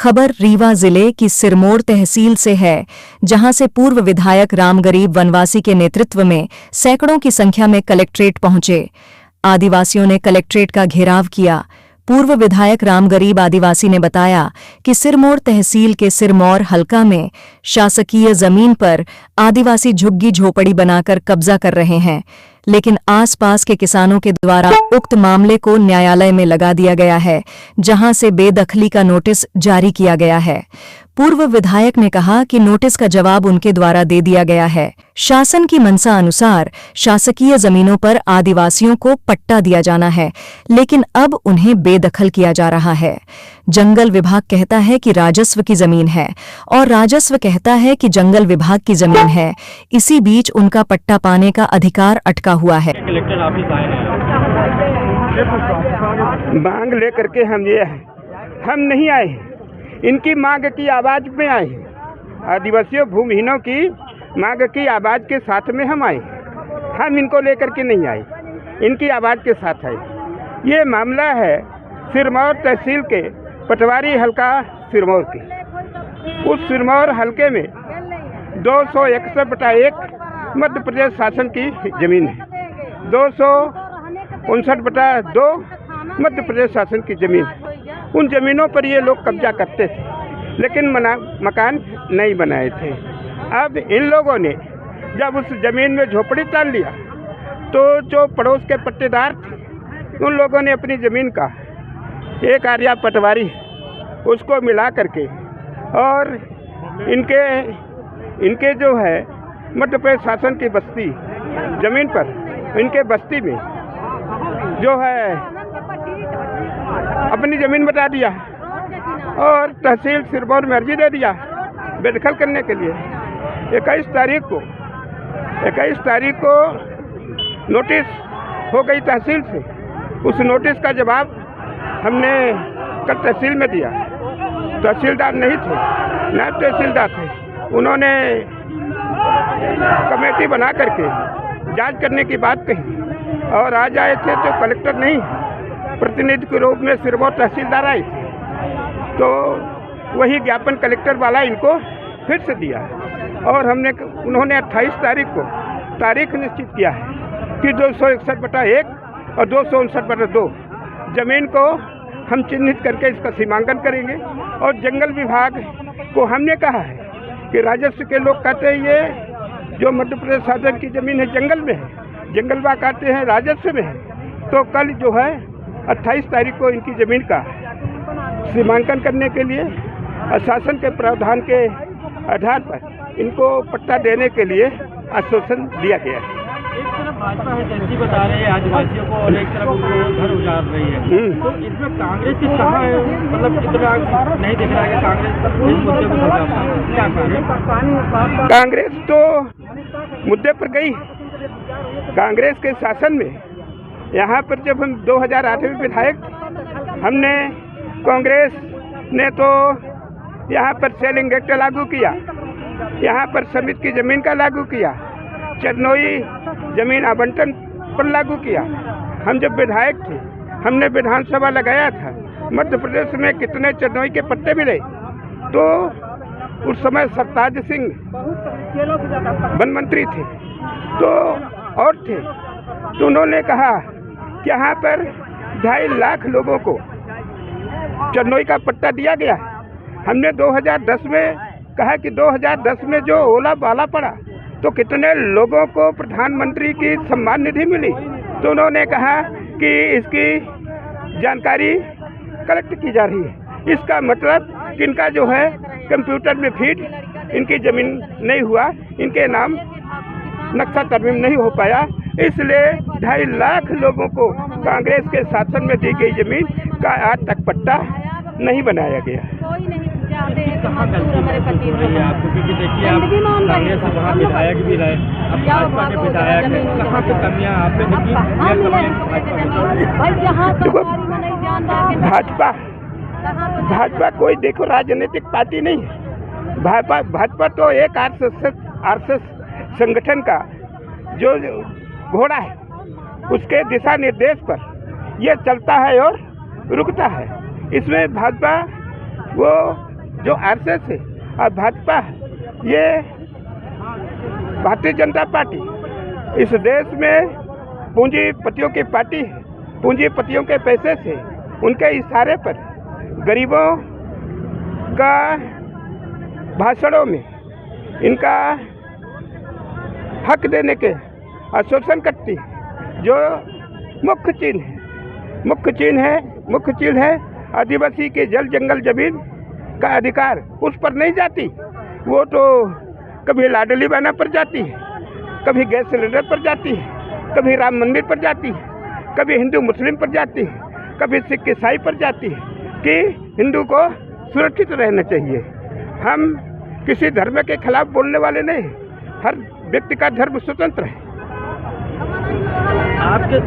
खबर रीवा जिले की सिरमौर तहसील से है, जहां से पूर्व विधायक रामगरीब वनवासी के नेतृत्व में सैकड़ों की संख्या में कलेक्ट्रेट पहुंचे। आदिवासियों ने कलेक्ट्रेट का घेराव किया। पूर्व विधायक रामगरीब आदिवासी ने बताया कि सिरमौर तहसील के सिरमौर हलका में शासकीय जमीन पर आदिवासी झुग्गी झोपड़ी बनाकर कब्जा कर रहे हैं, लेकिन आसपास के किसानों के द्वारा उक्त मामले को न्यायालय में लगा दिया गया है, जहां से बेदखली का नोटिस जारी किया गया है। पूर्व विधायक ने कहा कि नोटिस का जवाब उनके द्वारा दे दिया गया है। शासन की मंशा अनुसार शासकीय जमीनों पर आदिवासियों को पट्टा दिया जाना है, लेकिन अब उन्हें बेदखल किया जा रहा है। जंगल विभाग कहता है कि राजस्व की जमीन है और राजस्व कहता है कि जंगल विभाग की जमीन है। इसी बीच उनका पट्टा पाने का अधिकार अटका हुआ है। कलेक्टर ऑफिस आए हैं, मांग लेकर के हम नहीं आए, इनकी मांग की आवाज में आए। आदिवासियों भूमिहीनों की मांग की आवाज के साथ में हम आए। हम इनको लेकर के नहीं आए, इनकी आवाज के साथ आए। ये मामला है सिरमौर तहसील के पटवारी हलका सिरमौर की। उस सिरमौर हलके में 261/1 मध्य प्रदेश शासन की जमीन है, 259/2 मध्य प्रदेश शासन की जमीन है। उन जमीनों पर ये लोग कब्जा करते थे, लेकिन मकान नहीं बनाए थे। अब इन लोगों ने जब उस जमीन में झोपड़ी डाल लिया, तो जो पड़ोस के पट्टेदार थे, उन लोगों ने अपनी ज़मीन का एक आरिया पटवारी उसको मिला करके और इनके जो है मध्य प्रदेश शासन की बस्ती ज़मीन पर, इनके बस्ती में जो है अपनी ज़मीन बता दिया और तहसील सिरमौर में अर्जी दे दिया बेदखल करने के लिए। 21 तारीख को नोटिस हो गई तहसील से। उस नोटिस का जवाब हमने कल तहसील में दिया। तहसीलदार नहीं थे, नायब तहसीलदार थे। उन्होंने कमेटी बना करके जांच करने की बात कही और आज आए थे तो कलेक्टर नहीं, प्रतिनिधि के रूप में सिरमौर तहसीलदार आए थे, तो वही ज्ञापन कलेक्टर वाला इनको फिर से दिया और उन्होंने 28 तारीख को तारीख निश्चित किया है कि 261/1 और 259/2 जमीन को हम चिन्हित करके इसका सीमांकन करेंगे। और जंगल विभाग को हमने कहा है कि राजस्व के लोग कहते हैं ये जो मध्य प्रदेश शासन की जमीन है जंगल में है, जंगल विभाग कहते हैं राजस्व में है। तो कल जो है 28 तारीख को इनकी ज़मीन का सीमांकन करने के लिए शासन के प्रावधान के आधार पर इनको पट्टा देने के लिए आश्वासन दिया गया है। एक तरफ भाजपा है जैसी बता रही है आदिवासियों को और एक तरफ उनको घर उजाड़ रही है, तो इसमें कांग्रेस की कहाँ है? मतलब कितना नहीं दिख रहा है कि कांग्रेस इस मुद्दे को क्या करें? कांग्रेस तो मुद्दे पर गई। कांग्रेस के शासन में यहाँ पर जब हम 2008 में विधायक थे, हमने कांग्रेस ने तो यहाँ पर सेलिंग एक्ट लागू किया, यहाँ पर समिति की ज़मीन का लागू किया, चरनोई ज़मीन आवंटन पर लागू किया। हम जब विधायक थे, हमने विधानसभा लगाया था, मध्य प्रदेश में कितने चरनोई के पट्टे मिले। तो उस समय सरताज सिंह वन मंत्री थे तो और थे, तो उन्होंने कहा कि यहाँ पर 2.5 लाख लोगों को चरनोई का पट्टा दिया गया। हमने 2010 में कहा कि 2010 में जो ओला बाला पड़ा तो कितने लोगों को प्रधानमंत्री की सम्मान निधि मिली। तो उन्होंने कहा कि इसकी जानकारी कलेक्ट की जा रही है। इसका मतलब कि इनका जो है कंप्यूटर में फीड इनकी ज़मीन नहीं हुआ, इनके नाम नक्शा तरमीम नहीं हो पाया, इसलिए 2.5 लाख लोगों को कांग्रेस के शासन में दी गई ज़मीन का आज तक पट्टा नहीं बनाया गया। कहाँ गलती महसूस हो रही है आपको? क्योंकि देखिए आप कांग्रेस से वहाँ विधायक भी रहे, अब भाजपा के विधायक हैं, कहाँ पे कमियाँ आपने देखी? भाजपा कोई देखो राजनीतिक पार्टी नहीं है। भाजपा तो एक आरएसएस संगठन का जो घोड़ा है, उसके दिशा निर्देश पर यह चलता है और रुकता है। इसमें भाजपा वो जो आरएसएस है और भाजपा है, ये भारतीय जनता पार्टी इस देश में पूंजीपतियों की पार्टी है। पूंजीपतियों के पैसे से, उनके इशारे पर गरीबों का भाषणों में इनका हक देने के आश्वासन करती है। जो मुख्य चीज है आदिवासी के जल जंगल जमीन का अधिकार, उस पर नहीं जाती। वो तो कभी लाडली बहना पर जाती है, कभी गैस सिलेंडर पर जाती है, कभी राम मंदिर पर जाती है, कभी हिंदू मुस्लिम पर जाती है, कभी सिख ईसाई पर जाती है कि हिंदू को सुरक्षित रहना चाहिए। हम किसी धर्म के खिलाफ बोलने वाले नहीं, हर व्यक्ति का धर्म स्वतंत्र है। आपके